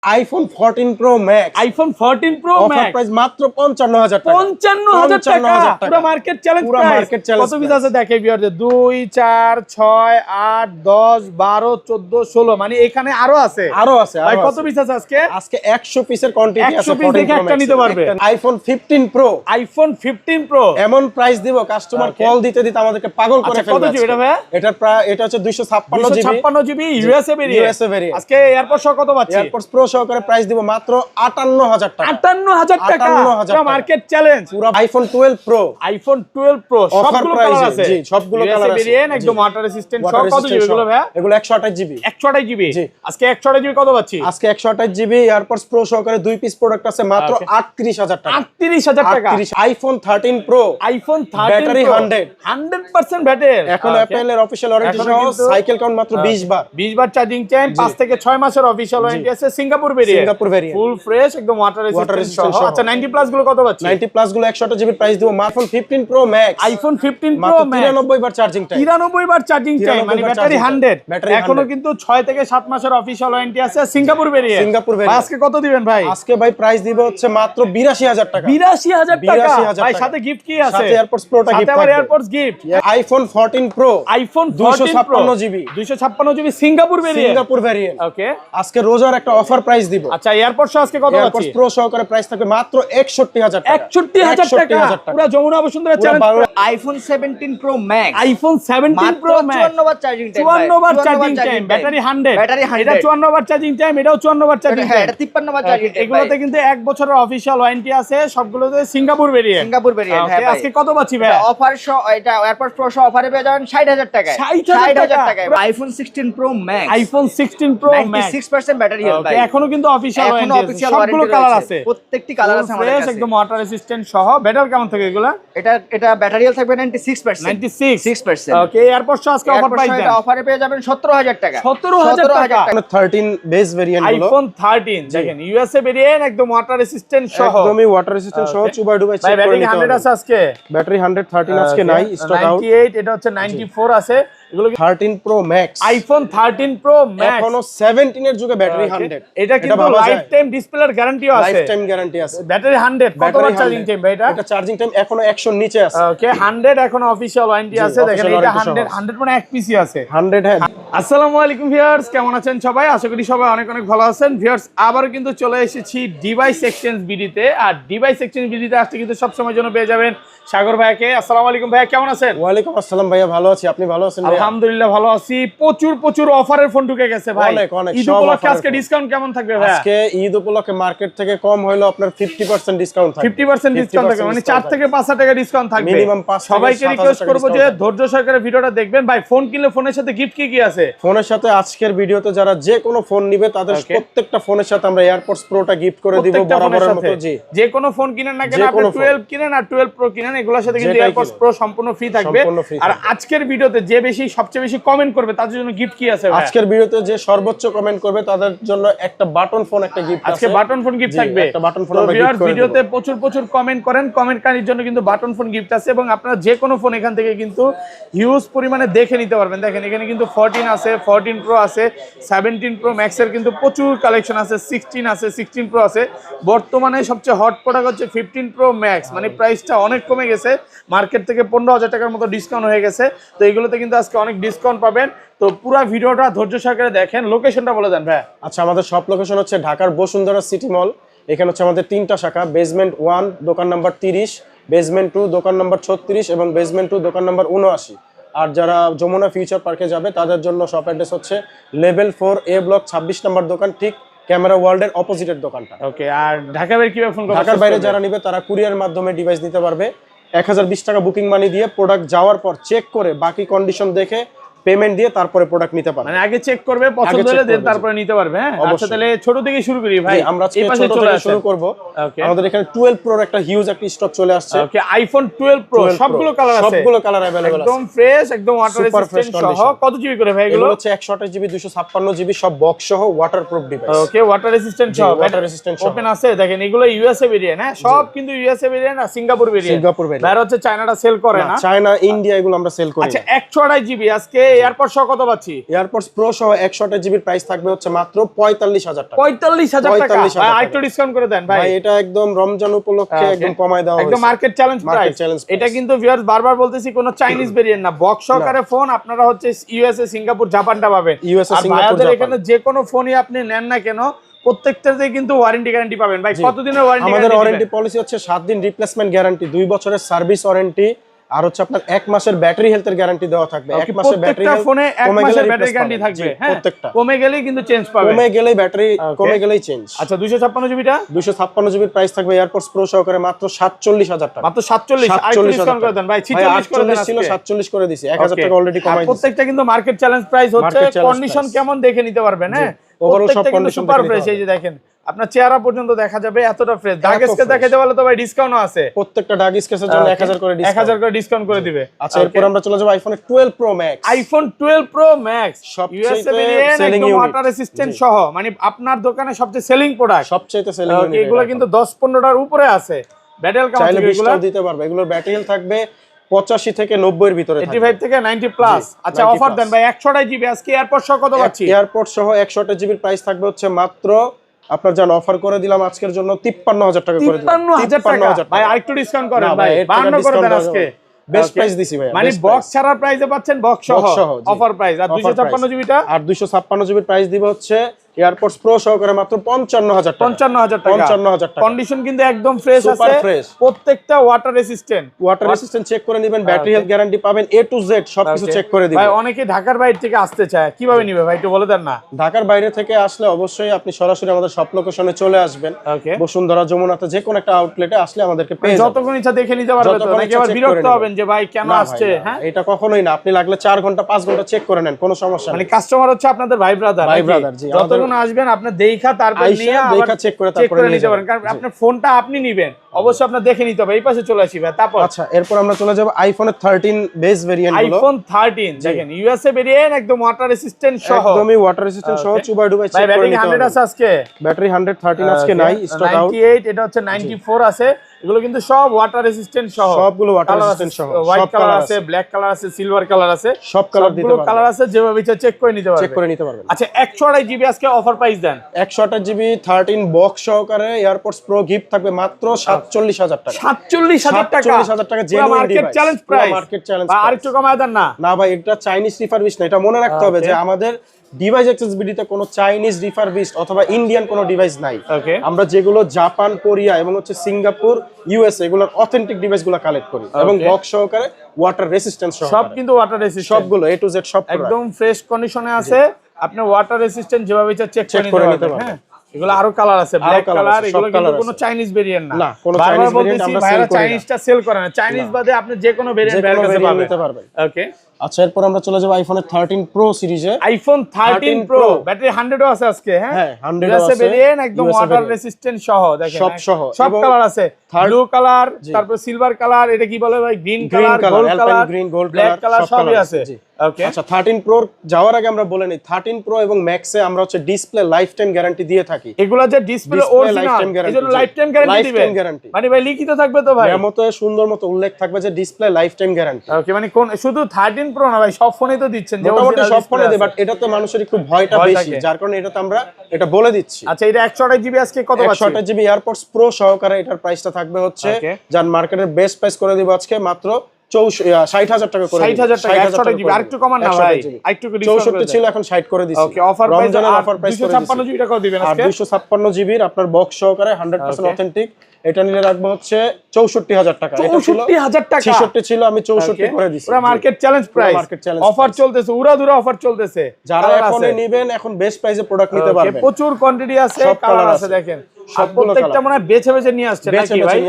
IPhone 14 pro max, iPhone 14 pro offer max price মাত্র 55000 টাকা। 55000 টাকা পুরো মার্কেট চ্যালেঞ্জ পুরো প্রাইস। মার্কেট চ্যালেঞ্জ কত পিস আছে দেখে ভিউয়ারদের 2 4 6 8 10 12 14 16 মানে এখানে আরো আছে ভাই। কত পিস আছে আজকে? আজকে 100 পিসের কোয়ান্টিটি আছে। 100 পিস দেখে একটা নিতে পারবে। আইফোন 15 প্রো, আইফোন 15 প্রো এমন প্রাইস দিব কাস্টমার কল দিতে দিতে আমাদেরকে পাগল করে ফেলবে। কত জিবি এটা ভাই? এটা হচ্ছে 256 জিবি ইউএসএ ভেরিয়েন্ট। আজকে এয়ারপোর্ট সহ কত পাচ্ছি? এয়ারপোর্টস প্রো সহকারে প্রাইস দিব মাত্র 58000 টাকা। 58000 টাকা পুরো মার্কেট চ্যালেঞ্জ। পুরো আইফোন 12 প্রো, আইফোন 12 প্রো সবগুলো কালার আছে। জি সবগুলো কালার আছে। ভেরিয়েন্ট একদম ওয়াটার রেসিস্ট্যান্ট সব। কত জিবি এগুলো ভাই? এগুলো 128 জিবি। 128 জিবি। আজকে 128 জিবি কত পাচ্ছি? আজকে 128 জিবি এয়ারপোর্টস প্রো সহকারে 2 পিস প্রোডাক্ট আছে মাত্র 38000 টাকা। 38000 টাকা। IPhone 13 pro, iPhone 13 battery 100% battery. এখন অ্যাপলের অফিশিয়াল ওয়ারেন্টি সহ সাইকেল কাউন্ট মাত্র 20 বার। 20 বার চার্জিং টাইম, 5 থেকে 6 মাসের অফিশিয়াল ওয়ারেন্টি আছে। সিঙ্গাপুর ভেরিয়েন্ট, ফুল ফ্রেশ একদম ওয়াটার রেসিস্ট্যান্ট সহ। আচ্ছা 90 প্লাস গুলো কত পাচ্ছি? 90 প্লাস গুলো 128 জিবি প্রাইস দিব iPhone 15 pro max. IPhone 15 pro মাত্র ম্যাক্স 93 বার চার্জিং টাইম। 93 বার চার্জিং টাইম মানে ব্যাটারি 100। এখনো কিন্তু 6 থেকে 7 মাসের অফিশিয়াল ওয়ারেন্টি আছে। Singapore variant. আজকে কত দিবেন ভাই? আজকে ভাই প্রাইস দিব হচ্ছে মাত্র 82000 টাকা। 82000 টাকা ভাই। সাথে গিফট কি আছে? সাথে এয়ারপোর্টস প্রোটা গিফট থাকবে। AirPods gift. IPhone 14 pro, iPhone 256 GB. 256 GB Singapore variant. Okay আজকে রোজার একটা অফার প্রাইস দিব। আচ্ছা এয়ারপোর্টস আজকে কত পাচ্ছি? এয়ারপোর্টস প্রো সহকারে প্রাইস থাকবে মাত্র 61000 টাকা। 61000 টাকা পুরো Jamuna Bashundhara challenge. IPhone 17 pro max, iPhone 17 pro max 54 বার চার্জিং টাইম। 54 বার চার্জিং টাইম, ব্যাটারি 100। এটা 54 বার চার্জিং টাইম, এটাও 54 বার চার্জিং টাইম। এটা 53 বার চার্জিং টাইম। এগুলোতে কিন্তু 1 বছরের অফিশিয়াল ওয়ারেন্টি আছে সবগুলোতে। Singapore variant. হ্যাঁ আজকে কত পাচ্ছি ভাই? অফার সহ এটা এয়ারপোর্ট প্রো সহ অফারে পেয়ে যাবেন 60000 টাকায়। 60000 টাকায় iPhone 16 pro max. IPhone 16 pro max 96% battery health ভাই। এখনো কিন্তু অফিশিয়াল ওয়ারেন্টি আছে। সবগুলো কালার আছে। প্রত্যেকটি কালার আছে আমাদের কাছে। একদম ওয়াটার রেসিস্ট্যান্ট সহ। ব্যাটারি কেমন থাকে এগুলা? এটা ব্যাটারি হেলথ থাকবে 96%। ওকে এয়ারপোর্ট সহ আজকে অফার প্রাইস দেন। অফারে পেয়ে যাবেন 17000 টাকা। 17000 টাকা। 13 বেস ভেরিয়েন্ট গুলো আইফোন 13 দেখেন ইউএসএ ভেরিয়েন্ট একদম ওয়াটার রেসিস্ট্যান্ট সহ। একদমই ওয়াটার রেসিস্ট্যান্ট সহ। চুবাই ডুবাই চেক করে নিতে হবে। ব্যাটারি 100 আছে আজকে। ব্যাটারি 113 আজকে নাই, স্টক আউট। 98 এটা হচ্ছে 94 আছে। এগুলো 13 pro max, iPhone 13 pro max এখনো 17 এর যুগে ব্যাটারি 100। এটা কিন্তু লাইফ টাইম ডিসপ্লের গ্যারান্টিও আছে। লাইফ টাইম গ্যারান্টি আছে। ব্যাটারি 100 কতবার চার্জিং টাইম ভাই? এটা চার্জিং টাইম এখনো 100 এর নিচে আছে। ওকে 100 এখনো অফিশিয়াল ওয়ারেন্টি আছে। দেখেন এটা 100 মানে এক পিসি আছে। 100 হ্যাঁ। আসসালামু আলাইকুম ভিউয়ার্স, কেমন আছেন সবাই? আশা করি সবাই অনেক অনেক ভালো আছেন। ভিউয়ার্স আবারো কিন্তু চলে এসেছি ডিভাইস এক্সচেঞ্জ বিডিতে। আর ডিভাইস এক্সচেঞ্জ বিডিতে আসতে কিন্তু সব সময় জন্য পেয়ে যাবেন সাগর ভাইকে। আসসালামু আলাইকুম ভাইয়া, কেমন আছেন? ওয়ালাইকুম আসসালাম ভাইয়া, ভালো আছি। আপনি ভালো আছেন ভাইয়া? আলহামদুলিল্লাহ ভালো আছি। প্রচুর অফারের ফোন ঢুকে গেছে ভাই। অনেক ঈদ উপলক্ষে আজকে ডিসকাউন্ট কেমন থাকবে ভাই? আজকে ঈদ উপলক্ষে মার্কেট থেকে কম হইলো আপনার 50% ডিসকাউন্ট থাকবে। 50% ডিসকাউন্ট থাকবে মানে 4 থেকে 5 টাকা ডিসকাউন্ট থাকবে। মিনিমাম 5। সবাইকে রিকোয়েস্ট করব যে ধৈর্য সহকারে ভিডিওটা দেখবেন ভাই। ফোন কিনলে ফোনের সাথে গিফট কি আছে? ফোনের সাথে আজকের ভিডিওতে যারা যে কোনো ফোন নিবে তাদের প্রত্যেকটা ফোনের সাথে আমরা এয়ারপোর্টস প্রোটা গিফট করে দিব বরাবরের মতো। জি যে কোনো ফোন কিনেন না কেন, আপনি 12 কিনেন আর 12 প্রো কিনেন, এগুলোর সাথে কিন্তু এয়ারপোর্টস প্রো সম্পূর্ণ ফ্রি থাকবে। আর আজকের ভিডিওতে যে সবচেয়ে বেশি কমেন্ট করবে তাদের জন্য গিফট কি আছে? আজকের ভিডিওতে যে সর্বোচ্চ কমেন্ট করবে তাদের জন্য একটা বাটন ফোন, একটা গিফট আছে। আজকে বাটন ফোন গিফট থাকবে। একটা বাটন ফোন আমরা গিফট করে দেব। ভিডিওতে প্রচুর কমেন্ট করেন, কমেন্টকারীর জন্য কিন্তু বাটন ফোন গিফট আছে। এবং আপনারা যে কোনো ফোন এখান থেকে কিন্তু হিউজ পরিমাণে দেখে নিতে পারবেন। দেখেন এখানে কিন্তু 14 আছে, 14 প্রো আছে, 17 প্রো ম্যাক্স এর কিন্তু প্রচুর কালেকশন আছে, 16 আছে, 16 প্রো আছে। বর্তমানে সবচেয়ে হট প্রোডাক্ট হচ্ছে 15 প্রো ম্যাক্স, মানে প্রাইসটা অনেক কমে গেছে। মার্কেট থেকে 15000 টাকার মতো ডিসকাউন্ট হয়ে গেছে। তো এগুলোতে কিন্তু আজকে অনেক ডিসকাউন্ট পাবেন। তো পুরো ভিডিওটা ধৈর্য সহকারে দেখেন। লোকেশনটা বলে দেন ভাই। আচ্ছা আমাদের সব লোকেশন হচ্ছে ঢাকার বসুন্ধরা সিটি মল। এখানে হচ্ছে আমাদের 3টা শাখা, বেসমেন্ট 1 দোকান নাম্বার 30, বেসমেন্ট 2 দোকান নাম্বার 36 এবং বেসমেন্ট 2 দোকান নাম্বার 79। আর যারা যমুনা ফিউচার পার্কে যাবে তাদের জন্য শপ অ্যাড্রেস হচ্ছে লেভেল 4 এ ব্লক 26 নম্বর দোকান, ঠিক ক্যামেরা ওয়ার্ল্ডের অপোজিটের দোকানটা। ওকে আর ঢাকার বাইরে কিভাবে ফোন করবে? ঢাকার বাইরে যারা নিবে তারা কুরিয়ার মাধ্যমে ডিভাইস নিতে পারবে। 1020 টাকা বুকিং মানি দিয়ে প্রোডাক্ট যাওয়ার পর চেক করে বাকি কন্ডিশন দেখে পেমেন্ট দিয়ে তারপরে প্রোডাক্ট নিতে পারবে। মানে আগে চেক করবে, পছন্দ হলে দেন তারপরে নিতে পারবে। হ্যাঁ আচ্ছা তাহলে ছোট থেকে শুরু করি ভাই। আমরা আজকে ছোট থেকে শুরু করব। আমাদের এখানে 12 প্রোর একটা হিউজ একটা স্টক চলে আসছে। ওকে আইফোন 12 প্রো সবগুলো কালার আছে, সবগুলো কালার अवेलेबल আছে, একদম ফ্রেশ, একদম ওয়াটার রেজিস্ট্যান্ট সহ। কত জিবি করে ভাই এগুলো? হচ্ছে 128 জিবি 256 জিবি সব বক্স সহ ওয়াটারপ্রুফ ডিভাইস। ওকে ওয়াটার রেজিস্ট্যান্ট সহ, ওয়াটার রেজিস্ট্যান্ট সহ ওপেন আছে। দেখেন এগুলো ইউএসএ ভেরিয়েন্ট। হ্যাঁ সব কিন্তু ইউএসএ ভেরিয়েন্ট আর সিঙ্গাপুর ভেরিয়েন্ট। সিঙ্গাপুর ভেরিয়েন্ট বাইরে হচ্ছে চায়নাটা সেল করে না, চায়না ইন্ডিয়া এগুলো আমরা সেল করি। আচ্ছা 128 জিবি আজকে এয়ারপডস সহ কত পাচ্ছি? এয়ারপডস প্রো সহ 128 জিবির প্রাইস থাকবে হচ্ছে মাত্র 45000 টাকা। 45000 টাকা। ভাই আরেকটু ডিসকাউন্ট করে দেন ভাই। ভাই এটা একদম রমজান উপলক্ষে একদম কমায় দেওয়া হয়েছে, একদম মার্কেট চ্যালেঞ্জ প্রাইস। এটা কিন্তু ভিউয়ার্স বারবার বলতেছি কোন চাইনিজ ভেরিয়েন্ট না, বক্স সহকারে ফোন। আপনারা হচ্ছে ইউএসএ, সিঙ্গাপুর, জাপানটা পাবেন। ইউএসএ, আর সিঙ্গাপুর, ভাইয়াদের জাপান। এখানে যে কোনো ফোনই আপনি নেন না কেন প্রত্যেকটাতে কিন্তু ওয়ারেন্টি গ্যারান্টি পাবেন। ভাই কতদিনের ওয়ারেন্টি? আমাদের ওয়ারেন্টি পলিসি হচ্ছে 7 দিন রিপ্লেসমেন্ট গ্যারান্টি, 2 বছরের সার্ভিস ওয়ারেন্টি, আর হচ্ছে আপনার 1 মাসের ব্যাটারি হেলথের গ্যারান্টি দেওয়া থাকবে। 1 মাসের ব্যাটারি হেলথ ফোনে 1 মাসের ব্যাটারি গ্যারান্টি থাকবে। হ্যাঁ, প্রত্যেকটা কমে গেলেই কিন্তু চেঞ্জ পাবেন। কমে গেলেই ব্যাটারি কমে গেলেই চেঞ্জ। আচ্ছা 256 জিবিটা? 256 জিবির প্রাইস থাকবে এয়ারপডস প্রো সহকারে মাত্র 47000 টাকা। মাত্র 47। আরেকটু ডিসকাউন্ট করে দেন ভাই। 46 করে দেন। ছিল 47 করে দিছি, 1000 টাকা অলরেডি কমাই দিছি। প্রত্যেকটা কিন্তু মার্কেট চ্যালেঞ্জ প্রাইস হচ্ছে, কন্ডিশন কেমন দেখে নিতে পারবেন। হ্যাঁ, ওভারঅল সব কন্ডিশন সুপার ফ্রেশ। এই যে দেখেন আপনার চেহারা পর্যন্ত দেখা যাবে এতটা ফ্রেশ। দাগ স্কেচ দেখাতে বলে তো ভাই ডিসকাউন্টও আছে। প্রত্যেকটা দাগ স্কেচের জন্য 1000 করে ডিসকাউন্ট, 1000 করে ডিসকাউন্ট করে দিবে। আচ্ছা এরপর আমরা চলে যাব iPhone 12 pro max. IPhone 12 pro max সবচেয়ে সেলিং ইউনিট, ওয়াটার রেসিস্ট্যান্ট সহ, মানে আপনার দোকানে সবচেয়ে সেলিং প্রোডাক্ট, সবচেয়ে সেলিং ইউনিট। এগুলো কিন্তু 10-15টার উপরে আছে। ব্যাটারি কেমন চাইলে থাকবে এগুলো? 20টাও দিতে পারবে। এগুলোর ব্যাটারি হেলথ থাকবে 85 থেকে 90 এর ভিতরে থাকবে, 85 থেকে 90 প্লাস। আচ্ছা অফার দেন ভাই 128 জিবি আজকে এয়ারপড সহ কত পাচ্ছি? এয়ারপড সহ 128 জিবির প্রাইস থাকবে হচ্ছে মাত্র আপনার জান অফার করে দিলাম আজকের জন্য 53000 টাকা করে দিলাম। 53000 টাকা। ভাই আরেকটু ডিসকাউন্ট করেন ভাই, 52 করে দেন আজকে। বেস্ট প্রাইস দিছি ভাই, মানে বক্স ছাড়ার প্রাইসে পাচ্ছেন বক্স সহ অফার প্রাইস। আর 256 জিবিটা? আর 256 জিবির প্রাইস দিব হচ্ছে এয়ারপডস প্রো সহকারে মাত্র 55000 টাকা। 55000 টাকা। 55000 টাকা। কন্ডিশন কিন্তু একদম ফ্রেশ আছে, সুপার ফ্রেশ। প্রত্যেকটা water resistant. Water resistant check করে নেবেন, ব্যাটারি হেলথ গ্যারান্টি পাবেন, A to Z সবকিছু চেক করে দিবেন। ভাই অনেকে ঢাকার বাইরে থেকে আসতে চায়, কিভাবে নিবে ভাই একটু বলে দেন না? ঢাকার বাইরে থেকে আসলে অবশ্যই আপনি সরাসরি আমাদের সব লোকেশনে চলে আসবেন। ওকে, বসুন্ধরা, যমুনাতে যে কোনো একটা আউটলেটে আসলে আমাদেরকে পেয়ে যাবেন। যতক্ষণ ইচ্ছা দেখে নিতে পারবে তো, নাকি আবার বিরক্ত হবেন যে ভাই কেন আসছে? হ্যাঁ, এটা কখনোই না, আপনি লাগলে 4 ঘন্টা 5 ঘন্টা চেক করে নেন, কোনো সমস্যা মানে নেই। কাস্টমার হচ্ছে আপনাদের ভাই ব্রাদার। ভাই ব্রাদার, জি। যতক্ষণ আসবেন আপনি দেখা তারপর নিয়ে দেখা চেক করে তারপরে নিতে পারেন, কারণ আপনার ফোনটা আপনি নিবেন অবশ্যই আপনার দেখে নিতে হবে। এই পাশে চলে আসি ভাই। তারপর আচ্ছা এরপর আমরা চলে যাব আইফোনের 13 বেস ভেরিয়েন্ট গুলো। আইফোন 13 দেখেন ইউএসএ ভেরিয়েন্ট, একদম ওয়াটার রেসিস্ট্যান্ট সহ, একদমই ওয়াটার রেসিস্ট্যান্ট সহ, চুবাই ডুবাই চেক করে নিতে হবে। ব্যাটারি 100 আছে আজকে? ব্যাটারি 113 আজকে নাই, স্টক আউট। 98, এটা হচ্ছে 94 আছে। এগুলো কিন্তু সব ওয়াটার রেসিস্ট্যান্ট সহ, সবগুলো ওয়াটার রেসিস্ট্যান্ট সহ। হোয়াইট কালার আছে, ব্ল্যাক কালার আছে, সিলভার কালার আছে, সব কালার দিতে পারবেন, কালার আছে, যেভাবে ইচ্ছা চেক করে নিতে পারবেন। চেক করে নিতে পারবেন। আচ্ছা 128 জিবি আজকে অফার প্রাইস দেন। 128 জিবি 13 বক্স সহকারে এয়ারপডস প্রো গিফট থাকবে মাত্র 47000 টাকা। 47000 টাকা। 47000 টাকা genuine market device, challenge price. Market challenge. আর একটু কমায় দেন না? না ভাই, এটা চাইনিজ রিফারবিশ না, এটা মনে রাখতে হবে যে আমাদের ডিভাইস অ্যাক্সেসিবিলিটিতে কোনো চাইনিজ রিফারবিশড অথবা ইন্ডিয়ান কোনো ডিভাইস নাই। ওকে, আমরা যেগুলো জাপান, কোরিয়া এবং হচ্ছে সিঙ্গাপুর, ইউএসএ এগুলোর অথেন্টিক ডিভাইসগুলো কালেক্ট করি এবং বক্স সহকারে ওয়াটার রেসিস্ট্যান্ট সহ সব কিন্তু ওয়াটার রেসিস্ট্যান্ট, সবগুলো A to Z সব একদম ফ্রেশ কন্ডিশনে আছে। আপনি ওয়াটার রেসিস্ট্যান্ট যেভাবে ইচ্ছা চেক করে নিতে পারবেন। হ্যাঁ, এগুলো আরো কালার আছে, ব্ল্যাক কালার, এগুলো কিন্তু কোনো চাইনিজ ভেরিয়েন্ট না। না, কোনো চাইনিজ ভেরিয়েন্ট আমরা সেল করি না। চাইনিজটা সেল করে না, চাইনিজ বাদে আপনি যে কোনো ভেরিয়েন্ট বের করতে নিতে পারবেন। ওকে, আচ্ছা এরপর আমরা চলে যাব আইফোনের 13 প্রো সিরিজে। আইফোন 13 প্রো ব্যাটারি 100 আছে আজকে। হ্যাঁ, 100 আছে ভেরিয়েন্ট, একদম ওয়াটার রেসিস্ট্যান্ট সহ। দেখেন সব সহ, সব কালার আছে, ব্লু কালার, তারপর সিলভার কালার, এটা কি বলে ভাই, green colour, gold colour, green, gold black colour, সবই আছে। ওকে, আচ্ছা 13 প্রো যাওয়ার আগে আমরা বলে নেই 13 প্রো এবং ম্যাক্সে আমরা হচ্ছে ডিসপ্লে লাইফ টাইম গ্যারান্টি দিয়ে থাকি। এগুলো যে ডিসপ্লে অরিজিনাল, এজন্য লাইফ টাইম গ্যারান্টি দিবেন। মানে ভাই লিখিত থাকবে তো ভাই, মেমোতে সুন্দর মতো উল্লেখ থাকবে যে ডিসপ্লে লাইফ টাইম গ্যারান্টি। ওকে, মানে কোন শুধু 13 প্রো না ভাই, সব ফোনেই তো দিচ্ছেন যে মোটামুটি সব ফোনে দেয়, বাট এটা তো মানুষের একটু ভয়টা বেশি, যার কারণে এটা তো আমরা এটা বলে দিচ্ছি। আচ্ছা এটা 128 জিবি আজকে কত পাচ্ছি? 128 জিবি এয়ারপডস প্রো সহকারে এটার প্রাইসটা থাকবে হচ্ছে যার মার্কেটের বেস্ট প্রাইস করে দিব আজকে মাত্র 60000 টাকা করে। 60000 টাকা 128 জিবি, আরেকটু কমান না ভাই, আরেকটু ডিসকাউন্ট 64 ছিল এখন 60 করে দিছি। ওকে, অফার প্রাইস রমজানের অফার প্রাইস করে দিছি। 256 জিবি টাকা দিবেন আজকে। আর 256 আপনার বক্স সহকারে 100% অথেন্টিক, এটা নিলে রাখবো হচ্ছে 64000 টাকা। এটা ছিল 64000 টাকা, 66 ছিল, আমি 64 করে দিছি। পুরো মার্কেট চ্যালেঞ্জ প্রাইস, অফার চলতেছে, উড়াধুরা অফার চলতেছে। যারা এখনই নেবেন এখন বেস্ট প্রাইসে প্রোডাক্ট নিতে পারবেন। প্রচুর কোয়ান্টিটি আছে, কালার আছে, দেখেন সবগুলো প্রত্যেকটা মনে হয় বেছে বেছে নিয়ে আসছে নাকি ভাই?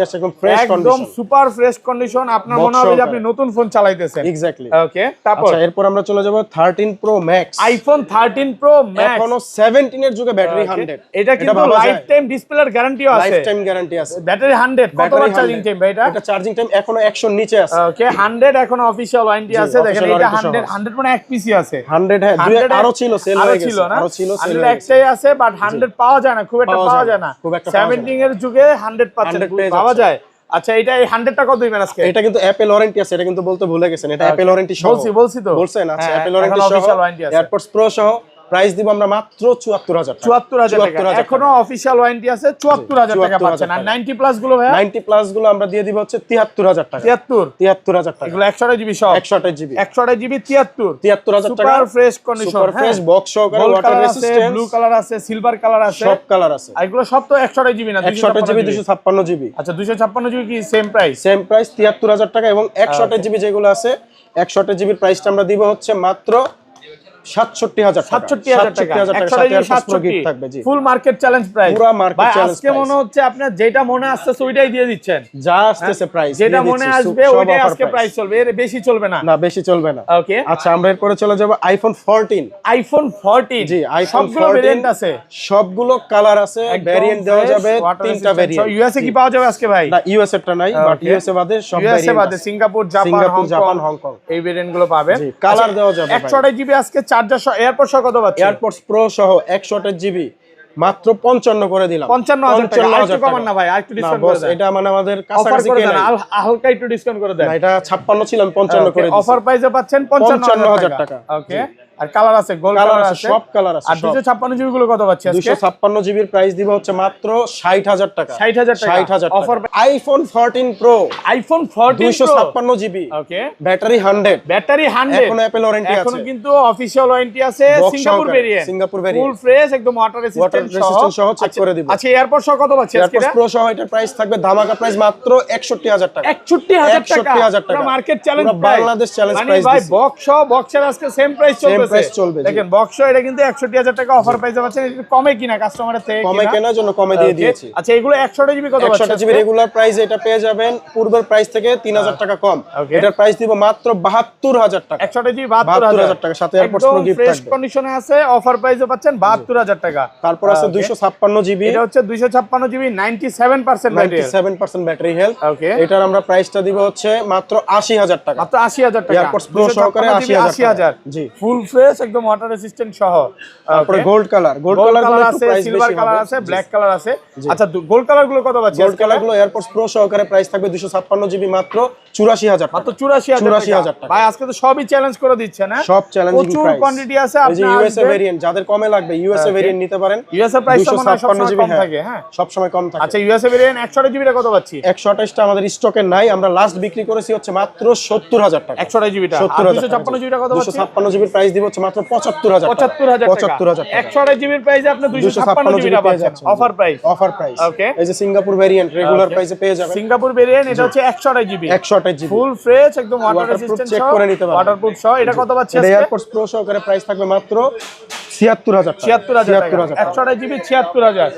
একদম সুপার ফ্রেশ কন্ডিশন, আপনার মনে হবে যে আপনি নতুন ফোন চালাইতেছেন। এক্স্যাক্টলি। ওকে, তারপর আচ্ছা এরপর আমরা চলে যাব 13 pro max. IPhone 13 pro max এখনো 17 এর যুগে ব্যাটারি 100, এটা কিন্তু লাইফ টাইম ডিসপ্লের গ্যারান্টিও আছে, লাইফ টাইম গ্যারান্টি আছে। ব্যাটারি 100, কতবার চার্জিং টাইম ভাই এটা? এটা চার্জিং টাইম এখনো 100 এর নিচে আছে। ওকে, 100 এখনো অফিশিয়াল ওয়ারেন্টি আছে। দেখেন এটা 100 মানে এক পিসি আছে। 100 হ্যাঁ, দুই আরো ছিল, সেল হয়ে গেছে, আরো ছিল, সেল 100 একটাই আছে, বাট 100 পাওয়া যায় না, খুব একটা পাওয়া যায় না। 17 এর যুগে 100 পাচ্ছেন, পাওয়া যায়। আচ্ছা এটা এই 100টা কত দিবেন আজকে? এটা কিন্তু অ্যাপেল ওয়ারেন্টি আছে, এটা কিন্তু বলতে ভুলে গেছেন, এটা অ্যাপেল ওয়ারেন্টি সহ। বলছি তো বলছেন, আচ্ছা হ্যাঁ, অ্যাপেল ওয়ারেন্টি এখন সহ official warranty আছে। এয়ারপডস প্রো সহ প্রাইস দিব আমরা মাত্র 74000 টাকা। 74000 টাকা এখনো অফিশিয়াল ওয়ারেন্টি আছে, 74000 টাকা পাচ্ছেন। আর 90 প্লাস গুলো ভাই 90 প্লাস গুলো আমরা দিয়ে দিব হচ্ছে 73000 টাকা। 73000 টাকা। এগুলো 128 জিবি সব 128 জিবি 128 জিবি 73000 টাকা। Super fresh condition, super fresh box সহকারে ওয়াটার রেজিস্ট্যান্স, ব্লু কালার আছে, সিলভার কালার আছে, সব কালার আছে। আর এগুলো সব তো 128 জিবি না 128 জিবি 256 জিবি। আচ্ছা 256 জিবি কি সেম প্রাইস? সেম প্রাইস 73000 টাকা। এবং 128 জিবি যেগুলো আছে 128 জিবির প্রাইসটা আমরা দিব হচ্ছে মাত্র 67000 টাকা। 67000 টাকা 128 থাকবে জি। ফুল মার্কেট চ্যালেঞ্জ প্রাইস। পুরো মার্কেট চ্যালেঞ্জ আজকে মনে হচ্ছে আপনার যেটা মনে আসছে ওইটাই দিয়ে দিচ্ছেন, যা আসতেছে প্রাইস যেটা মনে আসবে ওইটাই আজকে প্রাইস চলবে, এর বেশি চলবে না। না বেশি চলবে না। ওকে আচ্ছা আমরা এরপরে চলে যাব আইফোন 14। আইফোন 14 জি আইফোন সবগুলো ভেরিয়েন্ট আছে, সবগুলো কালার আছে, ভেরিয়েন্ট দেওয়া যাবে 3টা ভেরিয়েন্ট। ইউএসএ কি পাওয়া যাবে আজকে ভাই? না ইউএসএ টা নাই, বাট ইউএসএ বাদে সব ইউএসএ ভেরিয়েন্ট বাদে সিঙ্গাপুর, জাপান, হংকং এই ভেরিয়েন্ট গুলো পাবেন। জি কালার দেওয়া যাবে। 128 জিবি আজকে চার্জার সহ এয়ারপড সহ কত পাচ্ছেন? এয়ারপডস প্রো সহ 128 জিবি মাত্র 55 করে দিলাম। 55000 টাকা। আর একটু কমান না ভাই, আর একটু ডিসকাউন্ট করে দেন। এটা মানে আমাদের অফার কাছাকাছি করে কে দেন, নাই। হালকা একটু ডিসকাউন্ট করে দেন। না এটা 56 ছিল, আমি 55 করে দিছি। অফার প্রাইসে পাচ্ছেন 55000 টাকা। ওকে আর কালার আছে, গোল্ড কালার আছে, সব কালার আছে। আর 256 জিবি গুলো কত পাচ্ছি আজকে? 256 জিবির প্রাইস দিব হচ্ছে মাত্র 60000 টাকা। 60000 টাকা 60000 offer. IPhone 14 pro iPhone 14 256 GB, okay battery 100, battery 100, এখন অ্যাপল ওয়ারেন্টি আছে, এখনো কিন্তু অফিশিয়াল ওয়ারেন্টি আছে। Box সিঙ্গাপুর সহকারে, variant, Singapore variant full fresh একদম ওয়াটার রেসিস্ট্যান্ট সহ চেক করে দিব। আচ্ছা এয়ারপড সহ কত পাচ্ছি আজকে? এয়ারপডস প্রো সহ এটার প্রাইস থাকবে ধামাকা প্রাইস মাত্র 61000 টাকা। 61000 টাকা 61000 টাকা। পুরো মার্কেট চ্যালেঞ্জ পুরো বাংলাদেশ চ্যালেঞ্জ প্রাইস ভাই দিছি। বক্স সহ, বক্সের আজকে সেম প্রাইস চলবে। প্রাইস চলবে, জি। দেখেন বক্স সহ এটা কিন্তু 61000 টাকা অফার প্রাইসে পাচ্ছেন। এটা কমে কিনা কাস্টমারের থেকে কমে কেনার জন্য কমে দিয়ে দিয়েছি। আচ্ছা এগুলো 128 জিবি কত পাচ্ছেন? 128 জিবি রেগুলার প্রাইস এটা পেয়ে যাবেন পূর্বের প্রাইস থেকে 3000 টাকা কম। Okay. এটার প্রাইস দিব মাত্র 72000 টাকা। 128 জিবি 72000 টাকা, সাথে এয়ারপডস প্রো গিফট ফ্রেশ থাকবে। কন্ডিশনে আছে, অফার প্রাইসে পাচ্ছেন 72000 টাকা। তারপর আছে 256 জিবি, এটা হচ্ছে 256 GB 97% battery, 97% battery health. Okay. এটার আমরা প্রাইসটা দিব হচ্ছে মাত্র 80000 টাকা। মাত্র 80000 টাকা। এয়ারপডস প্রো সহকারে 80000 জি ফুল ফ্রেশ একদম ওয়াটার রেসিস্ট্যান্ট সহ। তারপরে gold colour, gold gold colour colour গুলো আছে, প্রাইস সিলভার বেশি কালার হবে। আছে, ব্ল্যাক কালার আছে। আচ্ছা গোল্ড কালার গুলো কত পাচ্ছি? গোল্ড কালার গুলো এয়ারপডস প্রো সহকারে প্রাইস থাকবে 256 জিবি মাত্র 84000 টাকা। মাত্র 84000 টাকা। ভাই আজকে তো সবই চ্যালেঞ্জ করে দিচ্ছে না? সব চ্যালেঞ্জিং প্রচুর প্রাইস। কোয়ান্টিটি আছে। এই যে ইউএসএ ভেরিয়েন্ট যাদের কমে লাগবে ইউএসএ ভেরিয়েন্ট নিতে পারেন। ইউএসএ প্রাইস মনে হয় 256 সবসময় জিবি কম থাকে, হ্যাঁ সব সময় কম থাকে। আচ্ছা ইউএসএ ভেরিয়েন্ট 128 জিবি কত পাচ্ছি? 128 টা আমাদের স্টকে নাই, আমরা লাস্ট বিক্রি করেছি হচ্ছে মাত্র 70000 টাকা। 128 জিবি, 70000 256 জিবি কত পাচ্ছি? 256 জিবির প্রাইস দিব হচ্ছে মাত্র 75000 টাকা। 75000 টাকা। 128 জিবির প্রাইসে আপনি 256 জিবি পাচ্ছেন offer price. Offer price. Okay এই যে সিঙ্গাপুর ভেরিয়েন্ট রেগুলার প্রাইসে পেয়ে যাবেন। সিঙ্গাপুর ভেরিয়েন্ট এটা হচ্ছে 128 জিবি, 128 জিবি ফুল ফ্রেশ একদম ওয়াটার Waterproof রেসিস্ট্যান্ট check সহ, করে নিতে পারবেন। ওয়াটারপ্রুফ সহ। এটা কত পাচ্ছি এটা আজকে? এয়ারপডস প্রো সহকারে প্রাইস থাকবে মাত্র 76000 টাকা। 76000 টাকা। 128 জিবি 76000,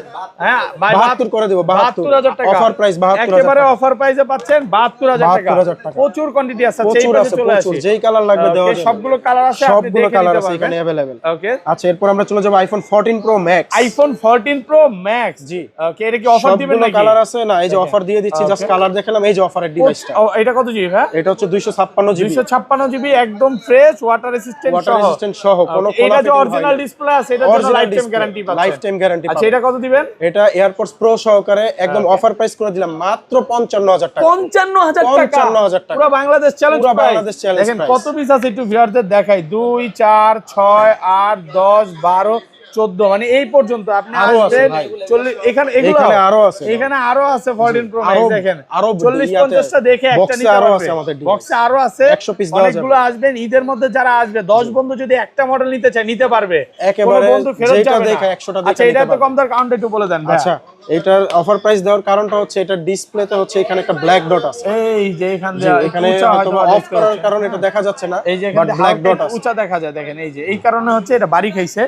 হ্যাঁ ভাই 72 করে দেব। 72000 টাকা অফার প্রাইস 72000 একেবারে অফার প্রাইসে পাচ্ছেন 72000 টাকা। 72000 টাকা। প্রচুর কোয়ান্টিটি আছে। প্রচুর আছে, প্রচুর যেই কালার লাগবে দেওয়া যাবে। সবগুলো কালার আছে, আপনি সবগুলো দেখে কালার নিতে আছে পারবেন এখানে अवेलेबल। ওকে আচ্ছা এরপর আমরা চলে যাব iPhone 14 pro max. IPhone 14 pro max, জি ওকে এটা কি অফার দিবেন সবগুলো নাকি? কালার আছে না, এই যে অফার দিয়ে দিচ্ছি, জাস্ট কালার দেখালাম। এই যে অফারের ডিভাইসটা, ও এটা কত জিবি ভাই? এটা হচ্ছে 256 জিবি, 256 জিবি একদম ফ্রেশ ওয়াটার রেসিস্ট্যান্ট ওয়াটার সহ। রেজিস্ট্যান্ট সহ কোনো এটা যে অরিজিনাল ডিসপ্লে আছে এটার জন্য লাইফ টাইম গ্যারান্টি পাচ্ছেন। Life time guarantee. আচ্ছা এটা কত দিবেন? এটা এয়ারপডস প্রো সহকারে একদম অফার প্রাইস করে দিলাম মাত্র 55000 টাকা। 55000 টাকা। 55000 টাকা। পুরো বাংলাদেশ চ্যালেঞ্জ পুরো প্রাইস। বাংলাদেশ চ্যালেঞ্জ দেখেন প্রাইস। কত পিস আছে একটু ভিউয়ারদের দেখাই। 2 4 6 8 10 12 14 মানে এই পর্যন্ত আপনি আরো আছে আসবেন ভাই। 40 এখানে এগুলো এখানে আরো আছে। এখানে আরো আছে 14 প্রো ম্যাক্স আরো- দেখেন আরো 40 ইয়াতে 50টা দেখে একটা বক্সে নিতে আরো পারবে। আছে আমাদের device। বক্সে আরো আছে 100 পিস দেওয়া যাবে। অনেকগুলো আসবেন ঈদের মধ্যে যারা আসবে 10 বন্ধু যদি একটা মডেল নিতে চায় নিতে পারবে। একেবারে কোনো বন্ধু ফেরত যেটা যাবে না। দেখে 100টা দেখে আচ্ছা এটা নিতে তো পারবে। কম দাম কাউন্ট একটু বলে দেন ভাই। আচ্ছা এটার অফার প্রাইস দেওয়ার কারণটা হচ্ছে এটার ডিসপ্লেতে হচ্ছে এখানে একটা ব্ল্যাক ডট আছে। এই যে এখান জি, দিয়ে এখানে উঁচা হয়তো হয়তো অফ করার কারণে এটা দেখা যাচ্ছে না, এই যে বাট ব্ল্যাক ডট আছে। উঁচা দেখা যায় দেখেন এই যে এই কারণে হচ্ছে এটা বাড়ি খাইছে।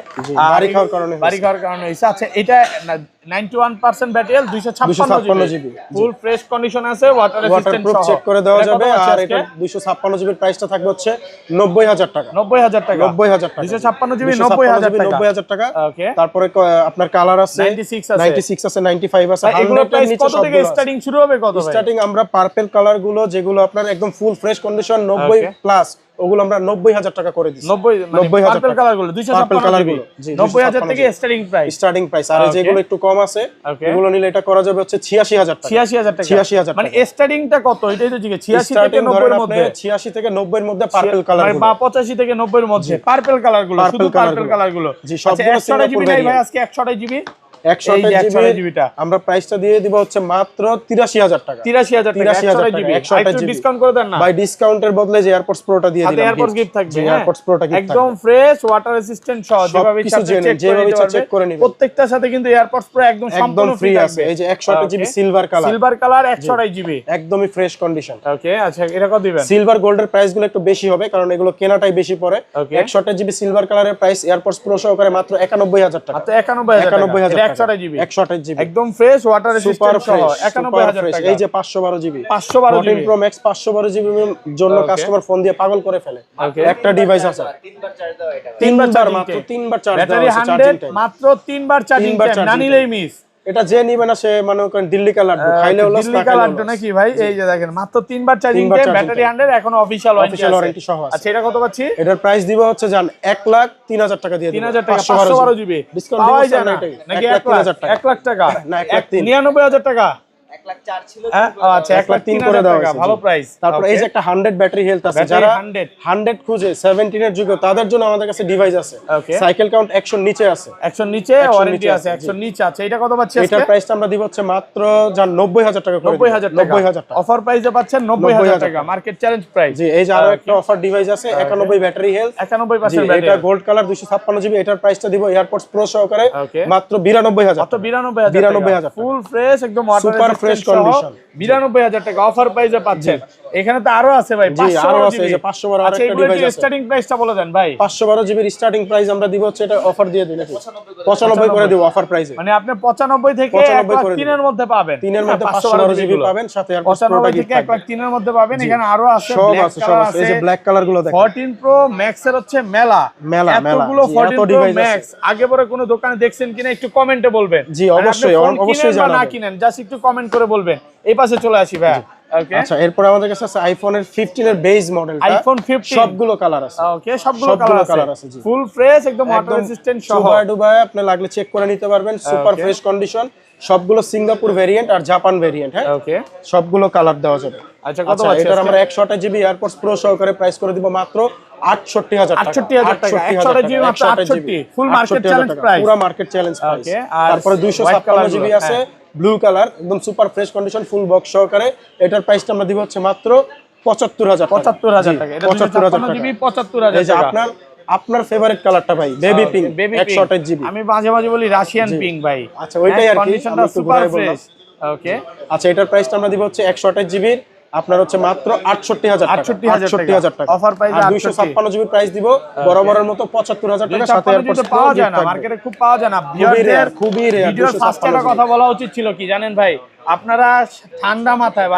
আর বাড়ি খাওয়ার কারণে বাড়ি খাওয়ার কারণে হইছে। আচ্ছা এটা 91% battery 256 GB full fresh condition আছে ওয়াটার রেজিস্ট্যান্ট ওয়াটারপ্রুফ সহ। চেক করে দেওয়া এটা কত যাবে। আছে আর আজকে? এটা 256 জিবির প্রাইসটা থাকবে হচ্ছে 90000 টাকা। 90000 টাকা 90000 টাকা। 256 জিবি 256 90000 টাকা। 90000 টাকা। ওকে তারপরে আপনার কালার আছে 96 আছে। 96 আছে, 95 আছে, এগুলো 100 এর প্রাইস নিচে কত থেকে সবগুলো আছে। স্টার্টিং শুরু হবে কত ভাই? স্টার্টিং আমরা পার্পল কালার গুলো যেগুলো আপনার একদম full fresh condition 90 Okay. Plus ওগুলো আমরা 90,000 টাকা করে দিচ্ছি। 90,000 পার্পল কালার গুলো 256 জিবি 90,000 থেকে স্টার্টিং প্রাইস। আর যেগুলো একটু কম আছে এগুলো নিলে এটা করা যাবে হচ্ছে 86,000 টাকা। 86,000 টাকা 86,000 মানে স্টার্টিংটা কত এটাই তো জিজ্ঞেস 86 থেকে 90 এর মধ্যে 86 থেকে 90 এর মধ্যে পার্পল কালার বা 85 থেকে 90 এর মধ্যে পার্পল কালার গুলো শুধু পার্পল কালার গুলো। জি সবগুলো সিঙ্গাপুর জিবি নাই ভাই আজকে 128 জিবি 128 জিবিটা আমরা প্রাইসটা দিয়ে দিব হচ্ছে মাত্র 83,000 টাকা। 83,000 টাকা 128 জিবি একটু ডিসকাউন্ট করে দেন না ভাই। ডিসকাউন্টের বদলে যে এয়ারপডস প্রোটা দিয়ে দিলাম, এয়ারপডস গিফট থাকবে। এয়ারপডস প্রোটা গিফট একদম ফ্রেশ ওয়াটার রেসিস্ট্যান্ট সহ যেভাবে চেক করে নেবেন প্রত্যেকটার সাথে কিন্তু এয়ারপডস প্রো একদম সম্পূর্ণ ফ্রি আছে। এই যে 128 জিবি সিলভার কালার 128 জিবি একদমই ফ্রেশ কন্ডিশন। ওকে আচ্ছা এটা কত দিবেন? সিলভার গোল্ডের প্রাইস গুলো একটু বেশি হবে কারণ এগুলো কেনাটাই বেশি পড়ে। 128 জিবি সিলভার কালারের প্রাইস এয়ারপডস প্রো সহকারে মাত্র 91,000 টাকা। মাত্র 91,000 টাকা 128 জিবি 128 জিবি একদম ফ্রেশ ওয়াটার রেসিস্ট্যান্ট সহ 91,000 টাকা। এই যে 512 GB 512 GB pro max 512 GB জন্য কাস্টমার ফোন দিয়ে পাগল করে ফেলে। একটা ডিভাইস আছে তিনবার মাত্র 3বার চার্জ দেওয়া ব্যাটারি আছে 100 মাত্র 3বার চার্জিং টাইম না নিলেই মিস। এটা যে নিবে না সে মনে করেন দিল্লি কালার খাইলে হলো দিল্লি কালার নাকি ভাই? এই যে দেখেন মাত্র 3বার চার্জিং টাইম ব্যাটারি 100 এখনো অফিশিয়াল ওয়ারেন্টি সহ আছে। আচ্ছা এটা কত পাচ্ছি? এটার প্রাইস দিব হচ্ছে জান 1,03,000 টাকা দিয়ে দিই। 3,000 টাকা 512 জিবি ডিসকাউন্ট পাওয়া যায় দিবেন না নাকি 1,00,000 টাকা 1,00,000 টাকা না 1,03,000 99,000 টাকা 1,04,000 ছিল। আচ্ছা 1,03,000 করে দাও ভালো প্রাইস। তারপরে এই যে একটা 100 ব্যাটারি হেলথ আছে যারা 100 খুঁজে 17 এর যুগে তাদের জন্য আমাদের কাছে ডিভাইস আছে। সাইকেল কাউন্ট 100 নিচে আছে 100 নিচে ওয়ারেন্টি আছে 100 নিচে আছে। এটা কত পাচ্ছি আজকে? এটার প্রাইসটা আমরা দিব হচ্ছে মাত্র জান 90,000 টাকা করে 90,000 টাকা অফার প্রাইসে পাচ্ছেন 90,000 টাকা মার্কেট চ্যালেঞ্জ প্রাইস। জি এই যে আরো একটা অফার ডিভাইস আছে 91 ব্যাটারি হেলথ 91% ব্যাটারি এটা গোল্ড কালার 256 জিবি এটার প্রাইসটা দিব এয়ারপডস প্রো সহকারে মাত্র 92,000 মাত্র 92,000 ফুল ফ্রেশ একদম ওয়াটার সুপার ফ্রেশ কন্ডিশন 92,000 টাকা অফার প্রাইসে পাচ্ছেন। এখানে তো আরো আছে ভাই 512 জিবি 512 আরেকটা ডিভাইস আছে। স্টার্টিং প্রাইসটা বলে দেন ভাই। 512 জিবির স্টার্টিং প্রাইস আমরা দিব হচ্ছে এটা অফার দিয়ে দিই নাকি 95 করে দিব অফার প্রাইসে। মানে আপনি 95 থেকে 1,03,000 এর মধ্যে পাবেন। 3 এর মধ্যে 512 জিবি পাবেন সাথে এয়ারপডস প্রোটা 95 থেকে 1,03,000 এর মধ্যে পাবেন। এখানে আরো আছে সব আছে এই যে ব্ল্যাক কালার গুলো দেখেন 14 প্রো ম্যাক্স এর হচ্ছে মেলা এতগুলো 14 প্রো ম্যাক্স আগে পরে কোনো দোকানে দেখছেন কিনা একটু কমেন্টে বলবেন। জি অবশ্যই জানাবেন না কিনেন জাস্ট একটু কমেন্ট করে বলবেন। এই পাশে চলে আসি ভাই। ওকে আচ্ছা এরপর আমাদের কাছে আছে আইফোনের 15 এর বেস মডেলটা আইফোন 15 সবগুলো কালার আছে। ওকে সবগুলো কালার আছে ফুল ফ্রেশ একদম ওয়াটার রেজিস্ট্যান্ট সহ দুবাই আপনি লাগলে চেক করে নিতে পারবেন সুপার ফ্রেশ কন্ডিশন সবগুলো সিঙ্গাপুর ভেরিয়েন্ট আর জাপান ভেরিয়েন্ট। হ্যাঁ ওকে সবগুলো কালার দেওয়া যাবে। আচ্ছা কত আছে এটা আমরা 128 জিবি এয়ারপডস প্রো সহকারে প্রাইস করে দিব মাত্র 68,000 টাকা 68,000 টাকা 128 জিবি মাত্র 68 ফুল মার্কেট চ্যালেঞ্জ প্রাইস পুরো মার্কেট চ্যালেঞ্জ প্রাইস। তারপরে 256 জিবি আছে ব্লু কালার একদম super fresh condition full box সহকারে এটার প্রাইসটা আমরা দিব হচ্ছে মাত্র 75,000 টাকা এটা 256 জিবি 75,000 এই যে আপনার ফেভারিট কালারটা ভাই বেবি পিঙ্ক 128 জিবি আমি মাঝে মাঝে বলি রাশিয়ান পিঙ্ক ভাই। আচ্ছা ওইটাই আর কি কন্ডিশনটা সুপার ফ্রেশ। ওকে আচ্ছা এটার প্রাইসটা আমরা দিব হচ্ছে 128 জিবি আপনার হচ্ছে মাত্র 68,000 টাকা অফার প্রাইস 256 জিবি প্রাইস দিব বরাবরের মতো 75,000 টাকা সাথে এয়ারপডস পাওয়া যায় না মার্কেটে খুব পাওয়া যায় না খুবই রেয়ার ভিডিওর ফার্স্টে একটা কথা বলা উচিত ছিল কি জানেন ভাই আপনারা ঠান্ডা মাথায়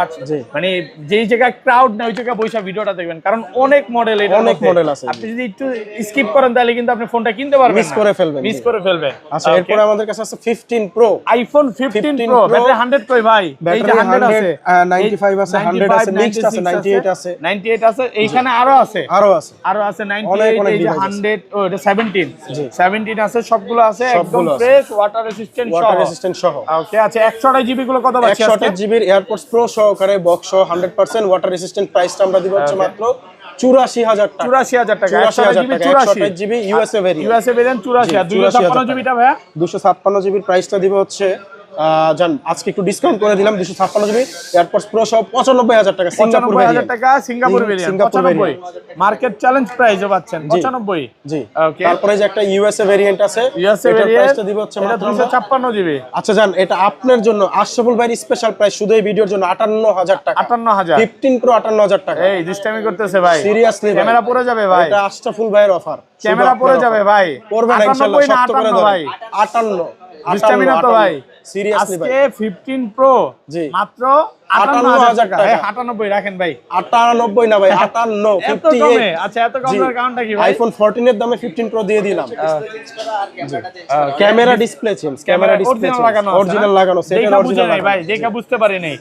মানে যেই জায়গায় ক্রাউড না ওই জায়গায় বসে ভিডিওটা দেখবেন কারণ অনেক মডেল আছে। আপনি যদি একটু স্কিপ করেন তাহলে কিন্তু আপনি ফোনটা কিনতে পারবেন মিস করে ফেলবেন। আচ্ছা এরপর আমাদের কাছে আছে 15 প্রো আইফোন 15 প্রো ব্যাটারি 100 কই ভাই এই যে 100 আছে 95 আছে 100 আছে মিক্সড আছে 98 আছে এইখানে আরো আছে 98 এই যে 100 ও এটা 17 আছে সবগুলো আছে একদম ফ্রেশ ওয়াটার রেজিস্ট্যান্ট সহ ওকে আচ্ছা 128 জিবি গুলো কত আছে 128 জিবির এয়ারপডস প্রো সহকারে বক্স 100% ওয়াটার রেজিস্ট্যান্ট প্রাইসটা আমরা দিব হচ্ছে মাত্র 84,000 টাকা 128 জিবি ইউএসএ ভেরিয়েন্ট 84 আর 256 জিবিটা ভাইয়া 256 জিবির প্রাইসটা দিব হচ্ছে জান আজকে একটু ডিসকাউন্ট করে দিলাম 256 জিবি এয়ারপডস প্রো সহ 95,000 টাকা সিঙ্গাপুর ভেরিয়েন্ট 95 মার্কেট চ্যালেঞ্জ প্রাইসে পাচ্ছেন 95 জি ওকে তারপরে যে একটা ইউএসএ ভেরিয়েন্ট আছে এটার প্রাইসটা দিব হচ্ছে মাত্র 256 জিবি আচ্ছা জান এটা আপনার জন্য আশরাফুল ভাইয়ের স্পেশাল প্রাইস শুধু এই ভিডিওর জন্য 58,000 টাকা 58,000 15 প্রো 58,000 টাকা এই দুষ্টামি করতেছে ভাই সিরিয়াসলি ক্যামেরা পড়ে যাবে ভাই এটা আশরাফুল ভাইয়ের অফার ক্যামেরা পড়ে যাবে ভাই পড়বে না ইনশাআল্লাহ সত্য করে দাও ভাই 58 দুষ্টামি না তো ভাই সিরিয়াসলি ভাই আজকে 15 প্রো মাত্র 58,000 টাকা। 98 রাখেন ভাই। 98 না ভাই, 58, এত কমে? 58। আচ্ছা, এত কমের কারণটা কি ভাই? আইফোন 14 এর দামে 15 প্রো দিয়ে দিলাম। Camera display change, camera display original লাগানো, অরিজিনাল লাগানো, সেটের দেখা বুঝে অরিজিনাল নাই ভাই, দেখা বুঝতে পারি নাই।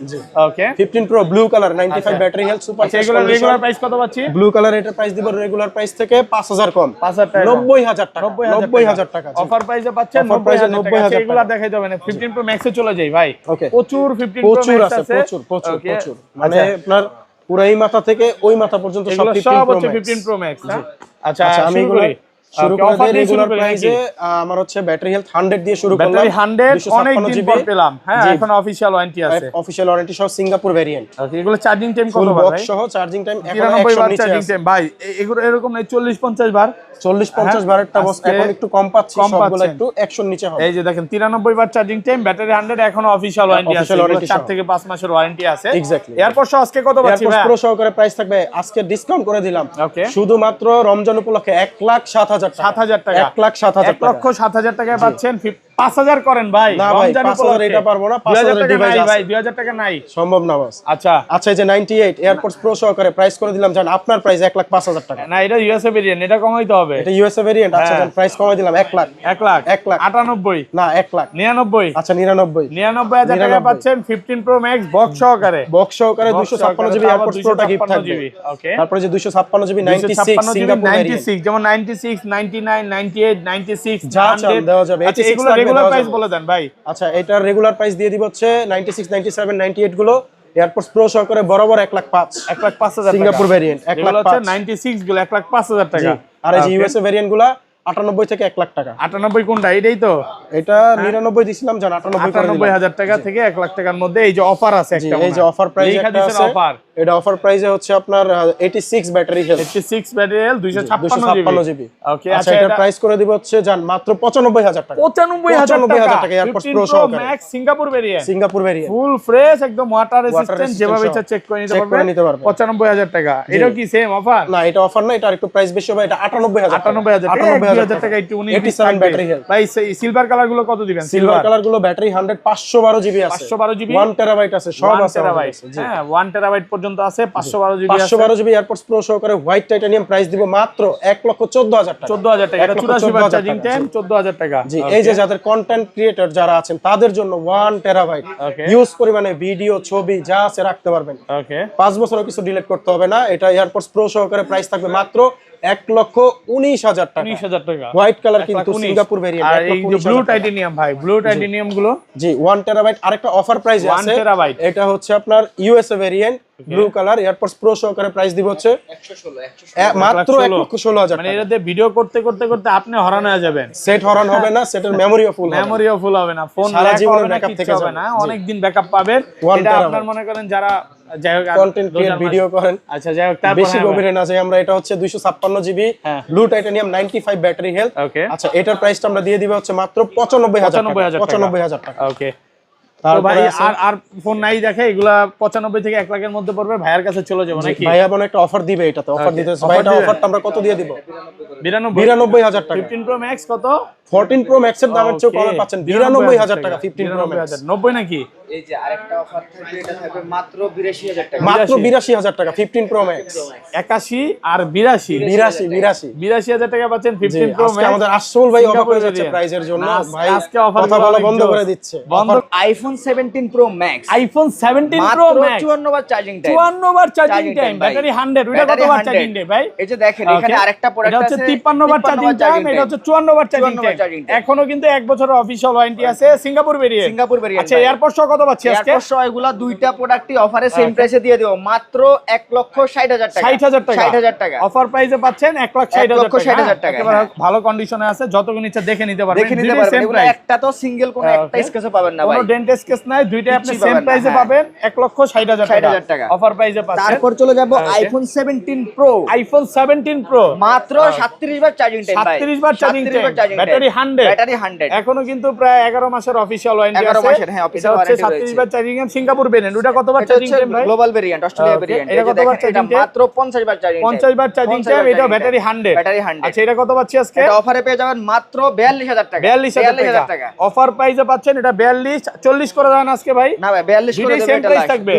ওকে, 15 pro blue colour 95 battery health super. আচ্ছা, এগুলো রেগুলার প্রাইস কত পাচ্ছি? ব্লু কালার এটার প্রাইস দিব রেগুলার প্রাইস থেকে 5000 কম, 5000 টাকা, 90000 টাকা, 90000 টাকা। অফার প্রাইসে পাচ্ছেন Offer price এ 90000 টাকা। 90,000 এগুলো দেখাই যাবে না, 15 প্রো ম্যাক্সে চলে যাই ভাই। ওকে, প্রচুর 15 প্রো প্রচুর ম্যাক্স আছে, আছে, প্রচুর ওকে। প্রচুর। মানে আপনার পুরো এই মাথা থেকে ওই মাথা পর্যন্ত সব এগুলো 15 সব প্রো হচ্ছে ম্যাক্স। 15 pro max. আচ্ছা, আচ্ছা, আমি শুরু এগুলো করি। শুরু ওকে, করে অফার দিই। দিয়ে শুরু রেগুলার করি প্রাইসে নাকি? আমার হচ্ছে ব্যাটারি হেলথ 100 দিয়ে শুরু করলাম। ব্যাটারি 100 অনেক 256 দিন GB পর পেলাম। হ্যাঁ, জি। এখন অফিশিয়াল ওয়ারেন্টি আছে। অফিশিয়াল ওয়ারেন্টি সহ সিঙ্গাপুর ভেরিয়েন্ট। ওকে, এগুলো চার্জিং টাইম কত ফুল বার বক্স ভাই? সহ চার্জিং টাইম এখন 93 100 বার নিচে চার্জিং আছে। টাইম ভাই। এগুলো এরকম নেই 40-50 বার। 40-50 বারেরটা বস আজকে এখন একটু কম পাচ্ছি, কম সবগুলো পাচ্ছেন। একটু 100 নিচে হবে। এই যে দেখেন 93 বার চার্জিং টাইম, ব্যাটারি 100, এখনো অফিশিয়াল ওয়ারেন্টি আছে। Official warranty 4 সহ। থেকে 5 মাসের ওয়ারেন্টি আছে। Exactly. এরপর আজকে কত পাচ্ছি এয়ারপোর্টস ভাই? প্রো সহকারে প্রাইস থাকবে আজকে ডিসকাউন্ট করে দিলাম। ওকে, শুধুমাত্র রমজান উপলক্ষে 1,07,000 টাকা। 7,000 টাকা। 1,07,000 টাকা। 1,07,000 টাকায় পাচ্ছেন। 5,000 করেন ভাই। না ভাই, রমজান 5,000 উপলক্ষে। এটা পারবো না, 2,000 5,000 টাকা ডিভাইস নাই আছে। ভাই, 2,000 টাকা নাই। সম্ভব না বস। আচ্ছা, আচ্ছা, এই যে 98 এয়ারপোর্টস প্রো সহকারে প্রাইস করে দিলাম, জান আপনার প্রাইস 1,05,000 টাকা। না, এটা ইউএসএ ভেরিয়েন্ট, এটা কমাইতে হবে। এটা ইউএসএ ভেরিয়েন্ট। আচ্ছা, হ্যাঁ। জান প্রাইস কমাই দিলাম 1 লাখ। 1 লাখ, 1 লাখ 98, না 1 লাখ। 99, আচ্ছা 99 99,000 টাকা পাচ্ছেন 15 প্রো ম্যাক্স বক্স সহকারে। বক্স সহকারে 256 জিবি এয়ারপোর্টস প্রোটা গিফট থাকবে। ওকে, তারপরে যে 256 জিবি 96 সিঙ্গাপুর ভেরিয়েন্ট 96, যেমন 96, 99, 98, 96, যা চান 100 দেওয়া যাবে। আচ্ছা, 86 এগুলো লাগবে, রেগুলার দেওয়া প্রাইস যাবে। বলে দেন ভাই। আচ্ছা, এটার রেগুলার প্রাইস দিয়ে দিব হচ্ছে 96, 97, 98 গুলো এয়ারপোর্টস প্রো সহকারে বরাবর 1,05,000 1,05,000 সিঙ্গাপুর ভেরিয়েন্ট 1,05,000 1,05,000। 96 গুলো 1,05,000 টাকা। আর এই যে ইউএসএ ভেরিয়েন্ট গুলা 98 থেকে 1 লাখ টাকা। 98 কোনটা? এটাই তো। এটা 99 দিছিলাম, জান 98 করে দিলাম। 98,000 টাকা থেকে 1 লাখ টাকার মধ্যে এই যে অফার আছে জি, একটা। এই যে অফার প্রাইস একটা আছে। অফার এটা অফার প্রাইসে হচ্ছে আপনার 86 battery health 86 battery 256 256 GB. GB. Okay, আচ্ছা, এটার প্রাইস করে দিব হচ্ছে জান মাত্র 95,000 টাকা। 95,000 টাকা এয়ারপোর্টস 15 প্রো প্রো সহকারে max Singapore variant, Singapore variant full fresh, একদম ওয়াটার রেসিস্ট্যান্ট, resistant যেভাবে সহ। ইচ্ছা চেক করে নিতে Check করে নিতে পারবেন। পারবেন। 95,000 টাকা। এটাও কি সেম অফার? না, এটা অফার না, এটা আরেকটু প্রাইস বেশি হবে। এটা 98,000 টাকা। 98,000 টাকা, 2,000 টাকা একটু 87 ব্যাটারি হেলথ। ভাই সিলভার কালার গুলো কত দিবেন? সিলভার কালার গুলো ব্যাটারি 100 512 জিবি আছে, 512 জিবি, 1 টেরাবাইট আছে, সব 1 আছে টেরাবাইট। হ্যাঁ, 1 টেরাবাইট পর্যন্ত আছে, 512 জিবি আছে। 512 জিবি এয়ারপোর্টস প্রো সহকারে হোয়াইট টাইটানিয়াম প্রাইস দিব মাত্র 1,14,000 টাকা। 14,000 টাকা। এটা 84 বার 1,14,000 চার্জিং টাইম, 14,000 টাকা। জি, এই যে যাদের কন্টেন্ট ক্রিয়েটর যারা আছেন তাদের জন্য 1 টেরাবাইট Okay. ইউজ পরিমাণে ভিডিও ছবি যা আছে রাখতে পারবেন। ওকে, 5 বছরও কিছু ডিলিট করতে হবে না। এটা এয়ারপোর্টস প্রো সহকারে প্রাইস থাকবে মাত্র 1,19,000 টাকা। 19,000 টাকা। হোয়াইট কালার কিন্তু 1,19,000 সিঙ্গাপুর ভেরিয়েন্ট। আর এই যে ব্লু টাইটেনিয়াম ভাই, ব্লু টাইটেনিয়াম গুলো জি, 1 টেরাবাইট আরেকটা অফার প্রাইসে 1 আছে। টেরাবাইট। এটা হচ্ছে আপনার USA variant blue colour airports pro সহকারে প্রাইস দিব হচ্ছে 116 মাত্র 1,16,000 মানে টাকা। এটাতে ভিডিও করতে করতে করতে আপনি হরান হয়ে যাবেন। সেট হরান হবে না, সেটের মেমোরিও ফুল হবে। মেমোরিও ফুল হবে না, ফোন সারা ল্যাগ জীবনের হবে না, backup কিচ্ছু থেকে হবে যাবে। না, জি। অনেক দিন ব্যাকআপ পাবেন। 1 এটা আপনার terabyte। মনে করেন যারা যাই হোক কন্টেন্ট ক্রিয়েট ভিডিও করেন। আচ্ছা, যাই হোক তারপর বেশি গভীরে না যাই আমরা, এটা হচ্ছে 256 জিবি হ্যাঁ। Blue titanium 95 battery health. Okay, আচ্ছা, এটার প্রাইসটা আমরা দিয়ে দিব হচ্ছে মাত্র 95,000 টাকা। 95,000 টাকা। ওকে। তো তারপরে ভাই আছে- আর ফোন নাই দেখে এগুলা 95 থেকে 1 লাখের মধ্যে পড়বে। ভাইয়ের কাছে চলে যাবো নাকি? ভাইয়া বোন একটা অফার দিবে, এটাতে অফার Okay, দিতেছে offer ভাই। এটা দিবে? অফারটা আমরা কত দিয়ে দিব? 92,000 টাকা। 15 প্রো ম্যাক্স কত? 14 প্রো ম্যাক্সের দামের চেয়ে কমে Okay, পাচ্ছেন 92,000 টাকা 15 প্রো 92,000 ম্যাক্স। 90 নাকি? এই যে আরেকটা অফার থাকবে, এটা থাকবে মাত্র 82,000 টাকা। মাত্র 82,000 টাকা 15 প্রো ম্যাক্স। 81 আর 82 82,000 টাকা পাচ্ছেন 15 প্রো আজকে ম্যাক্স। আমাদের আশরাফুল ভাই অবাক হয়ে যাচ্ছে প্রাইজের জন্য। ভাই আজকে অফার কথা বলা বন্ধ করে দিচ্ছে। বন্ধ। আইফোন 17 প্রো ম্যাক্স আইফোন 17 মাত্র প্রো ম্যাক্স 54 বার চার্জিং টাইম। 54 বার চার্জিং Charging টাইম, time, ভাই। ব্যাটারি 100। ওটা কত Battery বার 100 চার্জিং টাইম ভাই? এই যে দেখেন এখানে Okay. আরেকটা প্রোডাক্ট এটা আছে, হচ্ছে 53 বার চার্জিং টাইম, এটা হচ্ছে 54 বার চার্জিং 54 বার charging টাইম। time। এখনো কিন্তু 1 বছরের অফিশিয়াল ওয়ারেন্টি আছে, সিঙ্গাপুর ভেরিয়েন্ট। Singapore variant. আচ্ছা, এয়ারপোর্ট সহ কত পাচ্ছি আজকে? এয়ারপোর্ট সহ এগুলা দুইটা প্রোডাক্টই অফারে সেম প্রাইসে দিয়ে দেব মাত্র 1,60,000 টাকা। 60,000 টাকা। 60,000 টাকা। অফার প্রাইসে পাচ্ছেন 1,60,000 টাকা। 1,60,000 টাকা, একেবারে হ্যাঁ। ভালো কন্ডিশনে আছে, যতক্ষণ ইচ্ছা দেখে নিতে পারবেন। দেখে নিতে দুইটাই পারবেন। same এগুলো price। একটা তো সিঙ্গেল কোনো একটা Okay. স্কেচও পাবেন না ভাই। কোনো ডেন্ট স্কেচ নাই, দুইটাই আপনি কিচ্ছুই সেম পাবেন না, প্রাইসে হ্যাঁ। পাবেন 1,60,000 60,000 টাকা। অফার প্রাইসে পাচ্ছেন। তারপর চলে যাব Okay. IPhone 17 pro iPhone 17 pro মাত্র 37 বার চার্জিং টাইম ভাই। 37 বার চার্জিং 37 বার time, charging time। Battery 100। Battery 100। এখনো কিন্তু প্রায় 11 মাসের অফিশিয়াল ওয়ারেন্টি আছে। 11 মাসের, হ্যাঁ, official এটা হচ্ছে warranty 37 charging time, Singapore variant. ওটা কতবার চার্জিং টাইম ভাই? Global variant, Australia variant. এটা কতবার চার্জিং টাইম? মাত্র 50 বার চার্জিং টাইম। 50 বার চার্জিং টাইম, এটা ব্যাটারি 100। ব্যাটারি 100। আচ্ছা, এটা কত পাচ্ছি আজকে? এটা অফারে পেয়ে যাবেন মাত্র 42000 টাকা। 42000 টাকা অফার প্রাইসে পাচ্ছেন। এটা 42 40 করে দেন আজকে ভাই। না ভাই 42 করে দেবেন, এটা থাকবে।